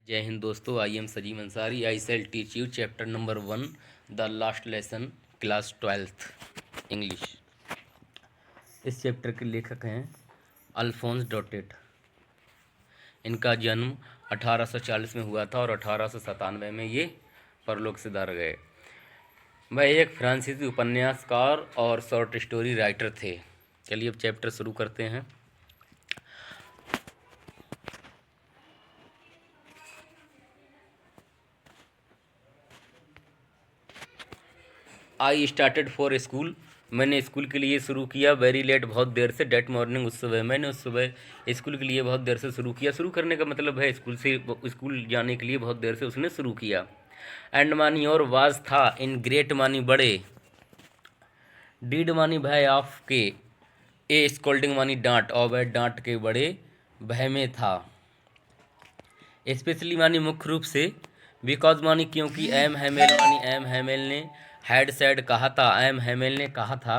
जय हिंद दोस्तों, I am Sajim Ansari. I shall teach you chapter number 1, the last lesson, class 12th English. इस chapter के लेखक हैं अल्फोंस डॉटेट। इनका जन्म 1840 में हुआ था और 1897 में ये परलोक सिधार गए। वह एक फ्रांसीसी उपन्यासकार और शॉर्ट स्टोरी राइटर थे। चलिए अब चैप्टर शुरू करते हैं। I started for school. मैंने स्कूल के लिए शुरू किया। वेरी लेट, बहुत देर से। डेट मॉर्निंग, उस सुबह। मैंने उस सुबह स्कूल के लिए बहुत देर से शुरू किया। शुरू करने का मतलब है स्कूल जाने के लिए बहुत देर से उसने शुरू किया। एंड मानी और वाज था। इन ग्रेट मानी बड़े। डीड मानी भय ऑफ के। ए स्कोल्डिंग मानी डांट, और वह डांट के बड़े भय में था। स्पेशली मानी मुख्य रूप से। बिकॉज मानी क्योंकि। एम हैमेल मानी एम हैमेल ने। हैड सेड कहा था। एम हैमेल ने कहा था।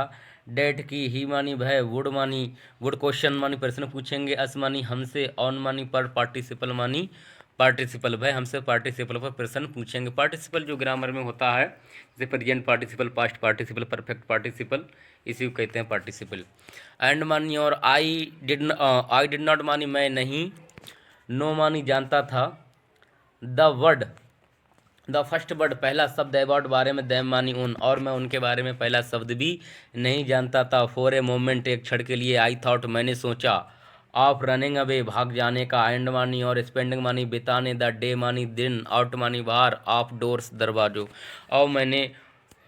डेट की। ही मानी भय। वुड मानी वुड क्वेश्चन मानी प्रश्न पूछेंगे। अस मानी हमसे। ऑन मानी पर। पार्टिसिपल मानी पार्टिसिपल भय हमसे पार्टिसिपल पर प्रश्न पूछेंगे। पार्टिसिपल जो ग्रामर में होता है, जैसे present participle, past participle, perfect participle, इसी को कहते हैं पार्टिसिपल। एंड मानी और। आई डिड नॉट मानी मैं नहीं। नो मानी जानता था। The word, the first word पहला शब्द। अबाउट बारे में। दैम मानी उन, और मैं उनके बारे में पहला शब्द भी नहीं जानता था। फॉर ए मोमेंट एक क्षण के लिए। आई थॉट मैंने सोचा। ऑफ रनिंग अवे भाग जाने का। एंड मानी और। स्पेंडिंग मानी बिताने। द डे मानी दिन। आउट मानी बाहर। ऑफ डोर्स दरवाजों, और मैंने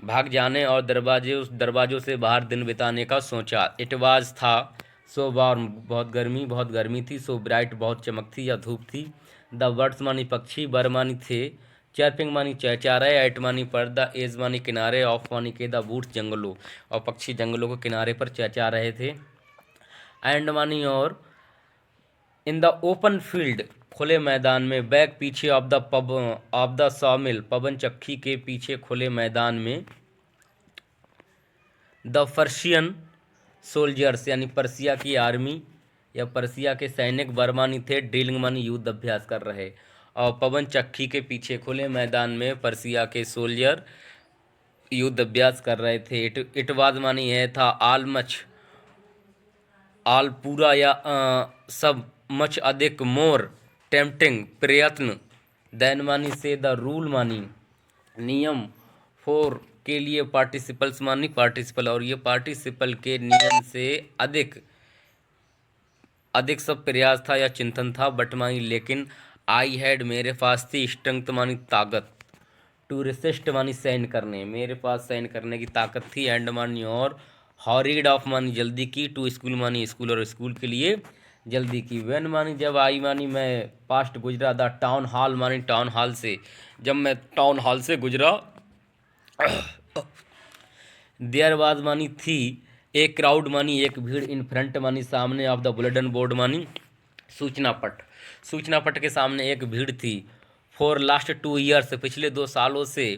भाग जाने और दरवाजों से बाहर दिन बिताने का सोचा। इट वाज था। सो वार्म बहुत गर्मी, बहुत गर्मी थी। सो ब्राइट बहुत चमक थी या धूप थी। द बर्ड्स मानी पक्षी। बर मानी थे। चर्पिंग मानी चहचा रहे। एट मानी पर। द एज मानी किनारे। ऑफ मानी के। द बूट्स जंगलों, और पक्षी जंगलों के किनारे पर चहचा रहे थे। एंड मानी और। इन द ओपन फील्ड खुले मैदान में। बैक पीछे। ऑफ द सॉमिल पवन चक्की के पीछे खुले मैदान में। द पर्शियन सोल्जर्स यानी पर्सिया की आर्मी या पर्सिया के सैनिक। बर्मानी थे। ड्रिलिंग मानी युद्ध अभ्यास कर रहे। और पवन चक्की के पीछे खुले मैदान में पर्सिया के सोल्जर युद्ध अभ्यास कर रहे थे। इट वाज मानी यह था। आल मच, आल पूरा या सब। मच अधिक। मोर टेम्पटिंग प्रयत्न। देन मानी से। द रूल मानी नियम। फोर के लिए। पार्टिसिपल्स मानी पार्टिसिपल, और ये पार्टिसिपल के नियम से अधिक। अधिक सब प्रयास था या चिंतन था। बट मानी लेकिन। आई हैड मेरे पास थी। स्ट्रेंथ मानी ताकत। टू रेसिस्ट मानी सहन करने, मेरे पास सहन करने की ताकत थी। एंड मानी और। हॉरीड ऑफ मानी जल्दी की। टू स्कूल मानी स्कूल, और स्कूल के लिए जल्दी की। वेन मानी जब। आई मानी मैं पास्ट गुजरा। द टाउन हॉल मानी टाउन हॉल से, जब मैं टाउन हॉल से गुजरा। देयर वाज मानी थी। एक क्राउड मानी एक भीड़। इन फ्रंट मानी सामने। ऑफ द बुलेटिन बोर्ड मानी सूचना पट, सूचना पट के सामने एक भीड़ थी। फॉर लास्ट 2 ईयर्स पिछले 2 सालों से।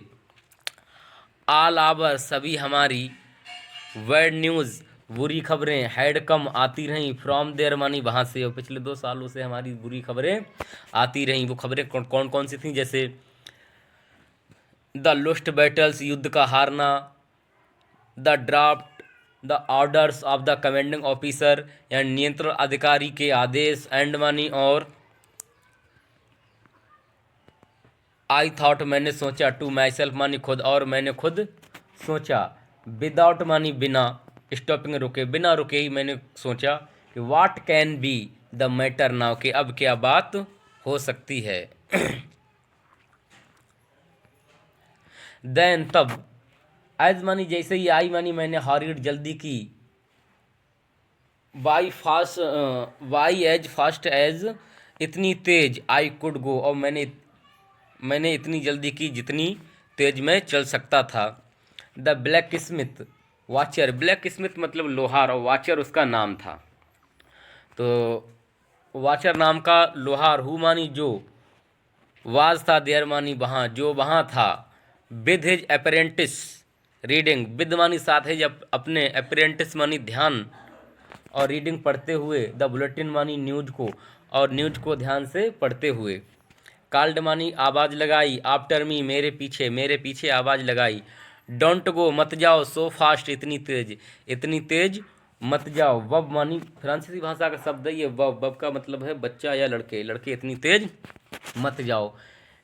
ऑल आवर सभी हमारी। बैड न्यूज़ बुरी खबरें। हैड कम आती रहीं। फ्रॉम देयर मानी वहाँ से, और पिछले 2 सालों से हमारी बुरी खबरें आती रहीं। वो खबरें कौन कौन सी थीं, जैसे द लोस्ट बैटल्स युद्ध का हारना। The draft, the orders of the commanding officer या नियंत्रण अधिकारी के आदेश। एंड मानी और। आई थॉट मैंने सोचा। टू माई सेल्फ मानी खुद, और मैंने खुद सोचा। विदाउट मानी बिना। स्टॉपिंग रुके, बिना रुके ही मैंने सोचा कि what can be the matter now, कि अब क्या बात हो सकती है। देन तब। एज मानी जैसे ही। आई मानी मैंने। हॉरिड जल्दी की। वाई एज फास्ट एज इतनी तेज। आई कुड गो, और मैंने इतनी जल्दी की जितनी तेज में चल सकता था। The blacksmith watcher, blacksmith मतलब लोहार, और वाचर उसका नाम था। तो वाचर नाम का लोहार। हु मानी जो। वाज था। देयर मानी वहाँ, जो वहाँ था। With his apprentice reading, with मानी साथ है, जब अपने। अप्रेंटिस मानी ध्यान और रीडिंग पढ़ते हुए। द बुलेटिन मानी न्यूज को, और न्यूज को ध्यान से पढ़ते हुए। कॉल्ड मानी आवाज़ लगाई, आफ्टर मी मेरे पीछे, मेरे पीछे आवाज़ लगाई। डोंट गो मत जाओ, सो फास्ट इतनी तेज, इतनी तेज मत जाओ। वब मानी फ्रांसीसी भाषा का शब्द है ये वब, वब का मतलब है बच्चा या लड़के, लड़के इतनी तेज मत जाओ।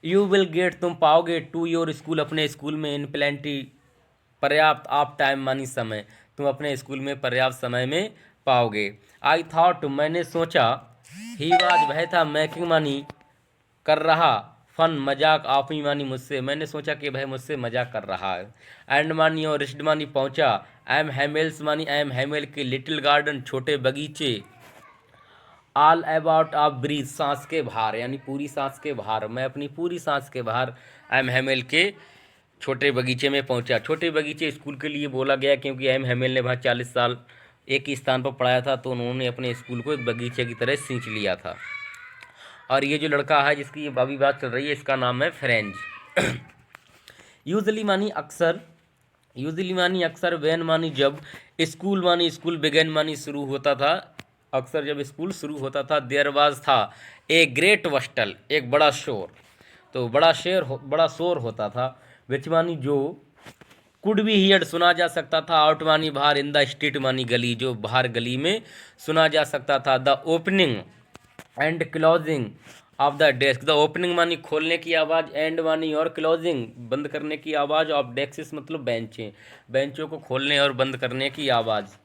यू विल गेट तुम पाओगे, टू योर स्कूल अपने स्कूल में, इन प्लेंटी पर्याप्त, ऑफ टाइम मानी समय, तुम अपने स्कूल में पर्याप्त समय में पाओगे। आई थॉट मैंने सोचा, ही वाज वह था, मेकिंग मानी कर रहा, फन मजाक, ऑफ मी मानी मुझसे, मैंने सोचा कि वह मुझसे मजाक कर रहा है। एंड मानी और रिस्ट मानी पहुंचा, एम हेमेल्स मानी एम हेमेल के लिटिल गार्डन छोटे बगीचे, ऑल अबाउट ऑफ ब्रीज सांस के बाहर, यानी पूरी सांस के बाहर, मैं अपनी पूरी सांस के बाहर एम हेमेल के छोटे बगीचे में पहुंचा। छोटे बगीचे स्कूल के लिए बोला गया क्योंकि एम हेमेल ने वहाँ 40 साल एक ही स्थान पर पढ़ाया था, तो उन्होंने अपने स्कूल को एक बगीचे की तरह सींच लिया था। और ये जो लड़का है जिसकी ये अभी बात चल रही है, इसका नाम है फ्रेंच। यूजली मानी अक्सर, यूजली मानी अक्सर, वैन मानी जब, स्कूल मानी स्कूल, बिगेन मानी शुरू होता था, अक्सर जब स्कूल शुरू होता था। देयर वाज था, ए ग्रेट वस्टल एक बड़ा शोर, तो बड़ा शोर होता था। विच मानी जो, कुड बी हियर्ड सुना जा सकता था, आउट मानी बाहर, इन द स्ट्रीट मानी गली, जो बाहर गली में सुना जा सकता था। The opening and closing of the desk, the opening मानी खोलने की आवाज़, एंड मानी और, क्लोजिंग बंद करने की आवाज़, ऑफ डेस्क मतलब बेंचें, बेंचों को खोलने और बंद करने की आवाज़।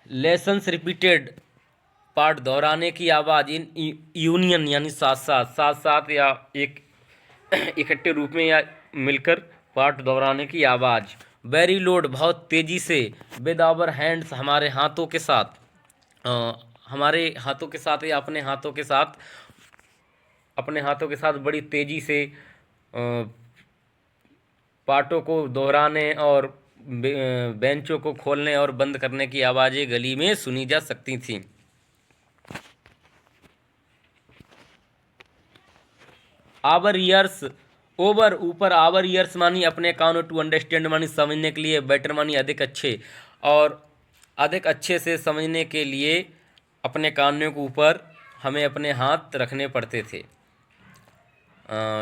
लेसन्स रिपीटेड पाठ दोहराने की आवाज़, इन यूनियन यानी साथ साथ, साथ साथ या एक इकट्ठे रूप में या मिलकर पाठ दोहराने की आवाज़। वेरी लोड बहुत तेज़ी से, विद आवर हैंड्स हमारे हाथों के साथ, हमारे हाथों के साथ या अपने हाथों के साथ, अपने हाथों के साथ बड़ी तेज़ी से पाठों को दोहराने और बेंचों को खोलने और बंद करने की आवाज़ें गली में सुनी जा सकती थीं। आवर ईयर्स, ओवर ऊपर, आवर ईयर्स मानी अपने कानों, टू अंडरस्टैंड मानी समझने के लिए, बेटर मानी अधिक अच्छे, और अधिक अच्छे से समझने के लिए अपने कानों के ऊपर हमें अपने हाथ रखने पड़ते थे।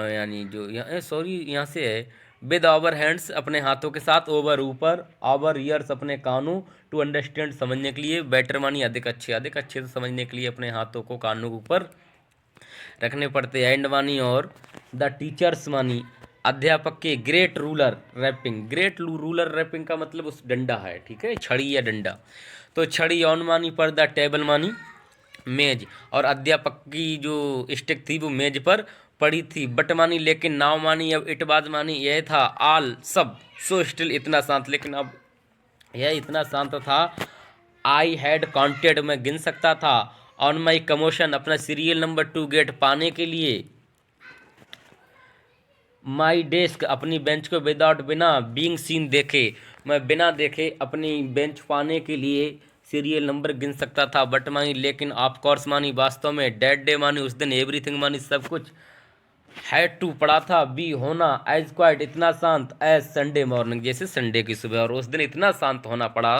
यानी जो यहाँ सॉरी यहाँ से है, विद आवर हैंड्स अपने हाथों के साथ, ओवर ऊपर, आवर ईयर्स अपने कानों, टू अंडरस्टैंड समझने के लिए, बेटर मानी अधिक अच्छे, अधिक अच्छे से समझने के लिए अपने हाथों को कानों के ऊपर रखने पड़ते हैं। एंड मानी और, द टीचर्स मानी अध्यापक के, great ruler rapping, great ruler rapping का मतलब उस डंडा है, ठीक है, छड़ी या डंडा, तो छड़ी। ऑन मानी पर, द टेबल मानी मेज, और अध्यापक की जो स्टिक थी वो मेज पर पड़ी थी। बट मानी लेकिन, नाव मानी अब, इट बाज मानी यह था, आल सब, सो स्टिल इतना शांत, लेकिन अब यह इतना शांत था। आई हैड काउंटेड मैं गिन सकता था, ऑन माई कमोशन अपना सीरियल नंबर 2 गेट पाने के लिए, माई डेस्क अपनी बेंच को, विदाउट बिना, बीइंग सीन देखे, मैं बिना देखे अपनी बेंच पाने के लिए सीरियल नंबर गिन सकता था। बट मानी लेकिन, ऑफ कोर्स मानी वास्तव में, डेड डे मानी उस दिन, एवरीथिंग मानी सब कुछ, हैड टू पड़ा था, बी होना, एज क्वाइट इतना शांत, एज संडे मॉर्निंग जैसे संडे की सुबह, और उस दिन इतना शांत होना पड़ा,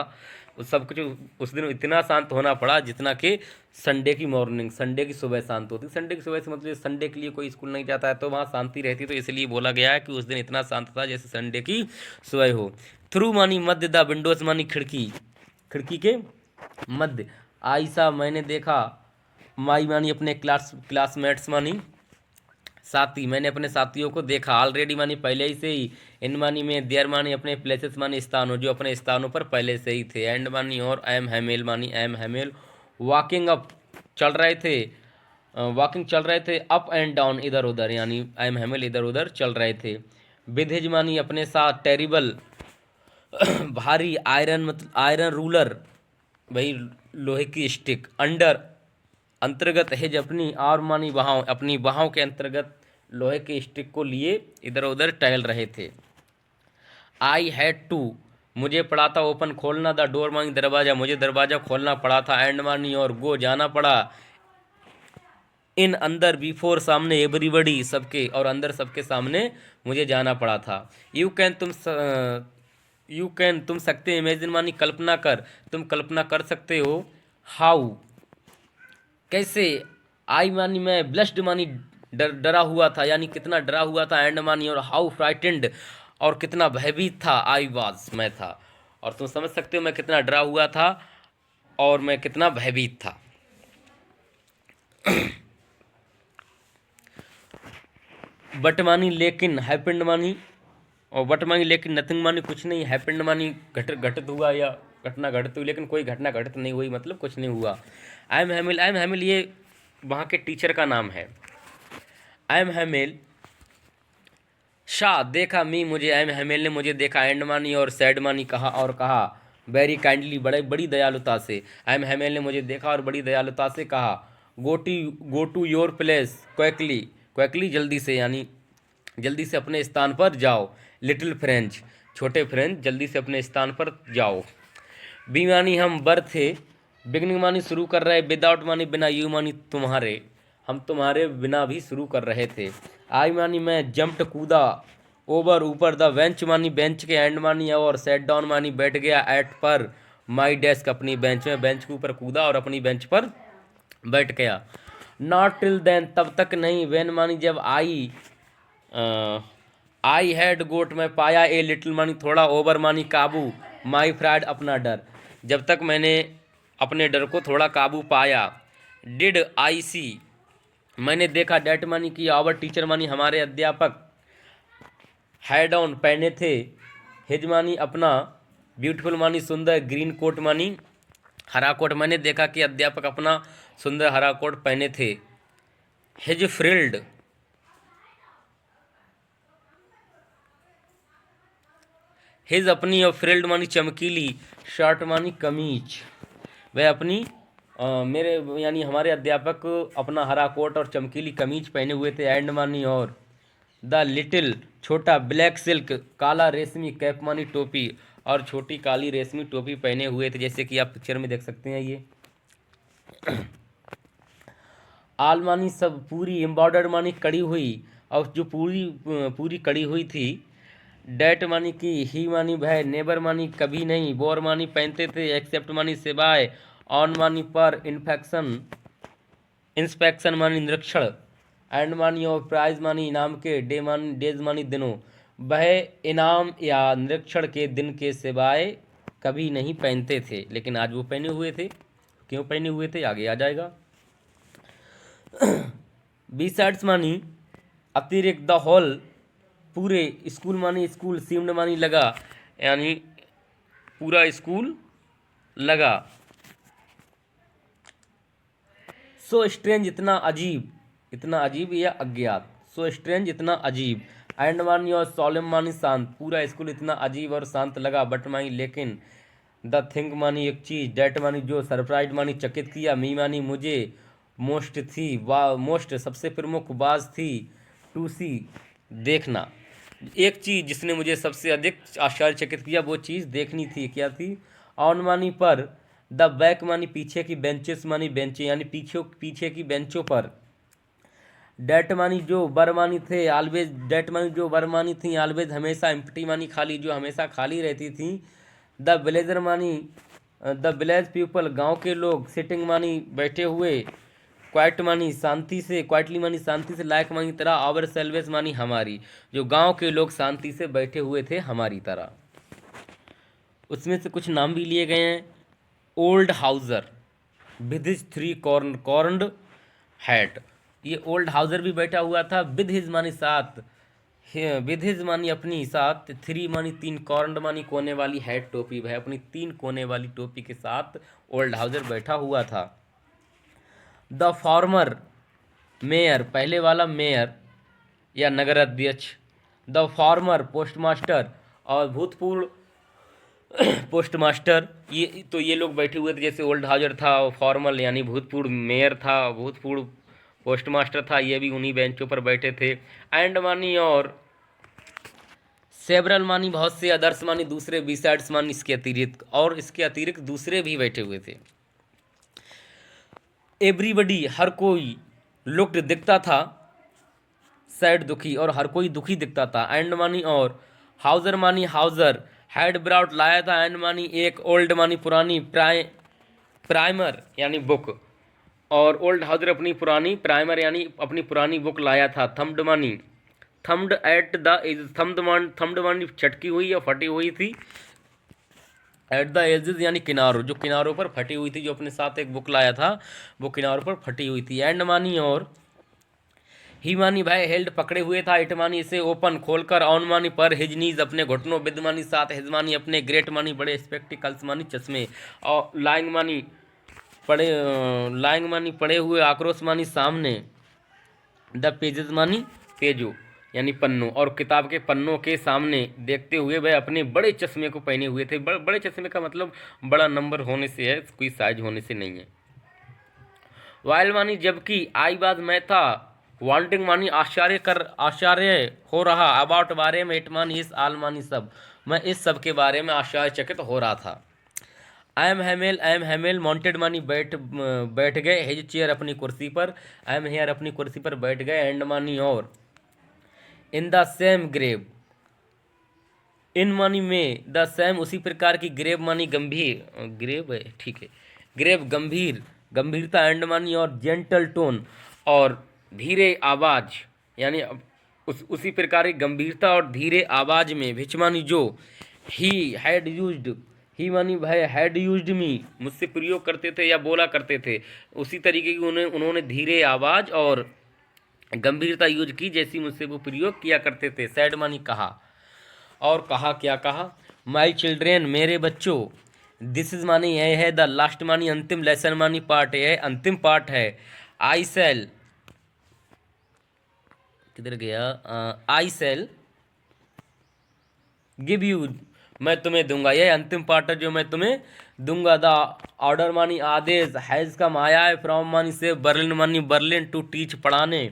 उस सब कुछ उस दिन इतना शांत होना पड़ा जितना कि संडे की मॉर्निंग, संडे की सुबह शांत होती। संडे की सुबह से मतलब संडे के लिए कोई स्कूल नहीं जाता है तो वहाँ शांति रहती, तो इसलिए बोला गया है कि उस दिन इतना शांत था जैसे संडे की सुबह हो। थ्रू मानी मध्य, द विंडोज मानी खिड़की, खिड़की के मध्य। आयशा मैंने देखा, माई मानी अपने क्लासमेट्स मानी साथी, मैंने अपने साथियों को देखा। ऑलरेडी मानी पहले ही से ही, इन मानी में, देयर मानी अपने, प्लेसेस मानी स्थानों, जो अपने स्थानों पर पहले से ही थे। एंड मानी और, एम हेमेल मानी एम हेमेल, वॉकिंग अप चल रहे थे, वॉकिंग चल रहे थे, अप एंड डाउन इधर उधर, यानी एम हेमेल इधर उधर चल रहे थे। विद हिज मानी अपने साथ, टेरिबल भारी, आयरन मतलब आयरन रूलर वही लोहे की स्टिक, अंडर अंतर्गत, हिज अपनी, और मानी बाहों, अपनी बाहों के अंतर्गत लोहे के स्टिक को लिए इधर उधर टहल रहे थे। आई हैड टू मुझे पड़ा था, ओपन खोलना, द डोर मानी दरवाज़ा, मुझे दरवाज़ा खोलना पड़ा था। एंड मानी और, गो जाना पड़ा, इन अंदर, बिफोर सामने, एवरीबडी सबके, और अंदर सबके सामने मुझे जाना पड़ा था। यू कैन तुम सकते, इमेजिन मानी कल्पना कर, तुम कल्पना कर सकते हो, हाउ कैसे, आई मानी मैं, ब्लस्ड मानी डरा हुआ था, यानी कितना डरा हुआ था, एंड मानी और हाउ फ्राइटेंड, और कितना भयभीत था, आई वाज, मैं था। और तुम समझ सकते हो मैं कितना डरा हुआ था और मैं कितना भयभीत था। बट मानी लेकिन, हैपेंड मानी, और बट मानी लेकिन, नथिंग मानी कुछ नहीं, हैपेंड मानी घटित हुआ या घटना घटित हुई, लेकिन कोई घटना घटित नहीं हुई, मतलब कुछ नहीं हुआ। आई एम हैमिल ये वहाँ के टीचर का नाम है। आई एम हैमिल शाह देखा मी, मुझे, आई एम हैमिल ने मुझे देखा, एंड मानी और सैड मानी कहा, और कहा वेरी काइंडली, बड़ी दयालुता से। आई एम हैमिल ने मुझे देखा और बड़ी दयालुता से कहा, go to your place quickly, quickly जल्दी से, यानी जल्दी से अपने स्थान पर जाओ। लिटिल फ्रेंच, छोटे फ्रेंच, जल्दी से अपने स्थान पर जाओ। बी मानी हम, बर थे, बिगनिंग मानी शुरू कर रहे, विदाउट मानी बिना, यू मानी तुम्हारे, हम तुम्हारे बिना भी शुरू कर रहे थे। आई मानी मैं, जंप्ड कूदा, ओवर ऊपर, द बेंच मानी बेंच के, एंड मानी और, सेट डाउन मानी बैठ गया, एट पर, माई डेस्क अपनी बेंच में, बेंच के ऊपर कूदा और अपनी बेंच पर बैठ गया। नॉट टिल देन, तब तक नहीं, वेन मानी जब, आई हैड गोट मैं पाया, ए लिटिल मानी थोड़ा, ओवर मानी काबू, माई फ्राइड अपना डर, जब तक मैंने अपने डर को थोड़ा काबू पाया। डिड आई सी, मैंने देखा, डेट मानी की, आवर टीचर मानी हमारे अध्यापक, हैड ऑन पहने थे, हिज मानी अपना, ब्यूटीफुल मानी सुंदर, ग्रीन कोट मानी हरा कोट, मैंने देखा कि अध्यापक अपना सुंदर हरा कोट पहने थे। हिज फ्रिल्ड, हिज अपनी, और फ्रिल्ड मानी चमकीली, शर्ट मानी कमीज, वह अपनी मेरे यानी हमारे अध्यापक अपना हरा कोट और चमकीली कमीज पहने हुए थे। एंड मानी और, द लिटिल छोटा, ब्लैक सिल्क काला रेशमी, कैप मानी टोपी, और छोटी काली रेशमी टोपी पहने हुए थे, जैसे कि आप पिक्चर में देख सकते हैं। ये आल मानी सब, पूरी, एम्ब्रॉयडर्ड मानी कड़ी हुई, और जो पूरी पूरी कड़ी हुई थी। डेट मानी की, ही मानी भय, नेबर मानी कभी नहीं, बोर मानी पहनते थे, एक्सेप्ट मानी सिवाय, ऑन मानी पर, इन्फेक्शन इंस्पेक्शन मानी निरीक्षण, एंड मानी और, प्राइज मानी इनाम के, डेज मानी दिनों, वह इनाम या निरीक्षण के दिन के सिवाय कभी नहीं पहनते थे, लेकिन आज वो पहने हुए थे। क्यों पहने हुए थे आगे आ जाएगा। बी साइड्स मानी अतिरिक्त, द होल पूरे, स्कूल मानी स्कूल, सीम्ड मानी लगा, यानी पूरा स्कूल लगा। सो स्ट्रेंज इतना अजीब या अज्ञात, सो स्ट्रेंज इतना अजीब, एंड मानी और, सॉलेम मानी शांत, पूरा स्कूल इतना अजीब और शांत लगा। बट मानी लेकिन, द थिंक मानी एक चीज़, डेट मानी जो, सरप्राइज मानी चकित किया, मी मानी मुझे, मोस्ट थी, मोस्ट सबसे प्रमुख, बाज थी, टू सी देखना, एक चीज़ जिसने मुझे सबसे अधिक आश्चर्यचकित किया, वो चीज़ देखनी थी। क्या थी। ऑन मानी पर, द बैक मानी पीछे की, बेंचेस मानी बेंचे, यानी पीछे की बेंचों पर। डेट मानी जो, बर मानी थे, ऑलवेज, डेट मानी जो, बर मानी थी, ऑलवेज हमेशा, एम्प्टी मानी खाली, जो हमेशा खाली रहती थी। द विलेजर मानी, द विलेज पीपल गांव के लोग, सिटिंग मानी बैठे हुए, क्वाइट मानी शांति से, क्वाइटली मानी शांति से, लाइक मानी तरह, आवर सेल्वेस मानी हमारी, जो गांव के लोग शांति से बैठे हुए थे हमारी तरह। उसमें से कुछ नाम भी लिए गए हैं। Old Hauser with his three cornered hat, ये ओल्ड हाउजर भी बैठा हुआ था। विद हिज मानी साथ, विद हिज मानी अपनी साथ, थ्री मानी तीन, कॉर्नड मानी कोने वाली, हैट टोपी, वह अपनी तीन कोने वाली टोपी के साथ ओल्ड हाउजर बैठा हुआ था। द फॉर्मर मेयर, पहले वाला मेयर या नगर अध्यक्ष। द फॉर्मर पोस्टमास्टर, और भूतपूर्व पोस्टमास्टर, ये लोग बैठे हुए थे। जैसे ओल्ड हाउजर था, फॉर्मल यानी भूतपूर्व मेयर था, भूतपूर्व पोस्टमास्टर था, ये भी उन्हीं बेंचों पर बैठे थे। एंड मानी और, सेवरल मानी बहुत से, अदर्स मानी दूसरे, बिसाइड्स मानी इसके अतिरिक्त, और इसके अतिरिक्त दूसरे भी बैठे हुए थे। एवरीबडी हर कोई, लुक्ड दिखता था, सैड दुखी, और हर कोई दुखी दिखता था। एंड मानी और, हाउजर मानी हाउजर, हैड ब्राउट लाया था, एंड मानी एक, ओल्ड मानी पुरानी, प्राइमर यानी बुक, और ओल्ड हाउजर अपनी पुरानी प्राइमर यानी अपनी पुरानी बुक लाया था। थम्ड मानी thumbed at the edge, thumbed मानी चटकी हुई या फटी हुई थी। एट द एजेस यानी किनारों, जो किनारों पर फटी हुई थी, जो अपने साथ एक बुक लाया था वो किनारों पर फटी हुई थी। एंड मानी और ही मानी भाई हेल्ड पकड़े हुए था। इट मानी इसे ओपन खोलकर। ऑन मानी पर। हिज नीज अपने घुटनों। विद मानी साथ। हिज मानी अपने। ग्रेट मानी बड़े। स्पेक्टिकल्स मानी चश्मे। और लाइंग मानी पड़े, लाइंग मानी पड़े हुए। आक्रोश मानी सामने। द पेजेस मानी पेजो यानी पन्नों, और किताब के पन्नों के सामने देखते हुए वह अपने बड़े चश्मे को पहने हुए थे। बड़े चश्मे का मतलब बड़ा नंबर होने से है, कोई साइज होने से नहीं है। वाइल मानी जबकि। आई बाज मैं था। वांटिंग मानी आश्चर्य हो रहा। अबाउट बारे में। इट मानी इस। आल मानी सब। मैं इस सब के बारे में आश्चर्यचकित हो रहा था। आई एम हेमेल मॉन्टेड मानी बैठ गए। हिज चेयर अपनी कुर्सी पर। आई एम हेयर अपनी कुर्सी पर बैठ गए। एंड मानी और। In the same grave. इन मानी में। द सेम उसी प्रकार की। ग्रेव मानी गंभीर। ग्रेव है ठीक है। ग्रेव गंभीर, गंभीरता। एंड मानी और। जेंटल टोन और धीरे आवाज यानी उसी प्रकार की गंभीरता और धीरे आवाज में। विच मानी जो। He had used. ही मानी भाई हैड यूज्ड मी, मुझसे प्रयोग करते थे या बोला करते थे, उसी तरीके की उन्होंने धीरे आवाज और गंभीरता यूज की जैसी मुझसे वो प्रयोग किया करते थे। सैड मानी कहा। और कहा क्या कहा। माई चिल्ड्रेन मेरे बच्चों। दिस इज मानी यह है। द लास्ट मानी अंतिम। लेसन मानी पार्ट, यह अंतिम पार्ट है। आई सेल किधर गया। आई सेल गिव यू, मैं तुम्हें दूंगा। यह अंतिम पार्ट है जो मैं तुम्हें दूंगा। द ऑर्डर मानी आदेश। हैज कम आया है। फ्रॉम मानी से। बर्लिन मानी बर्लिन। टू टीच पढ़ाने।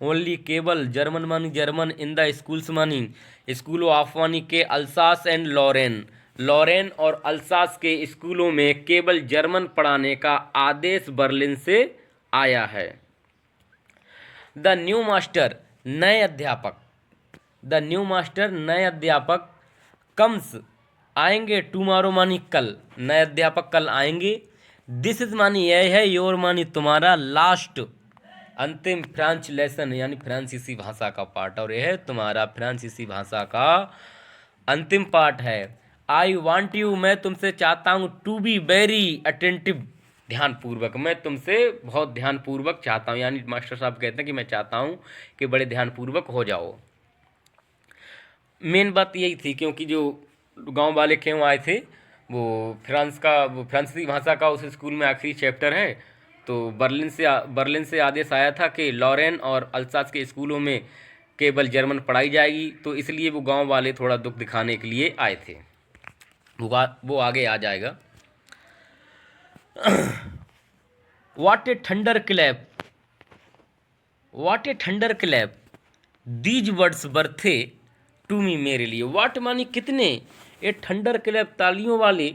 ओनली केवल। जर्मन मानी जर्मन। इन द स्कूल्स मानी स्कूलों ऑफ मानी के। अल्सास एंड लॉरेन, लॉरेन और अल्सास के स्कूलों में केवल जर्मन पढ़ाने का आदेश बर्लिन से आया है। द न्यू मास्टर नए अध्यापक। द न्यू मास्टर नए अध्यापक। कम्स आएंगे। टुमारो मानी कल, नए अध्यापक कल आएंगे। दिस इज मानी यह है। योर मानी तुम्हारा। लास्ट अंतिम। फ्रेंच लेसन यानी फ्रांसीसी भाषा का पाठ, और यह तुम्हारा फ्रांसीसी भाषा का अंतिम पाठ है। आई वांट यू मैं तुमसे चाहता हूँ। टू बी वेरी अटेंटिव ध्यानपूर्वक, मैं तुमसे बहुत ध्यानपूर्वक चाहता हूँ, यानी मास्टर साहब कहते हैं कि मैं चाहता हूँ कि बड़े ध्यानपूर्वक हो जाओ। मेन बात यही थी क्योंकि जो गांव वाले क्यों आए थे, वो फ्रांसीसी भाषा का उस स्कूल में आखिरी चैप्टर है, तो बर्लिन से आदेश आया था कि लॉरेन और अल्सास के स्कूलों में केवल जर्मन पढ़ाई जाएगी, तो इसलिए वो गांव वाले थोड़ा दुख दिखाने के लिए आए थे। वो आगे आ जाएगा। What a thunderclap! What a thunderclap! These words were थे टू मी मेरे लिए। वाट मानी कितने। ए थंडर क्लैप तालियों वाले।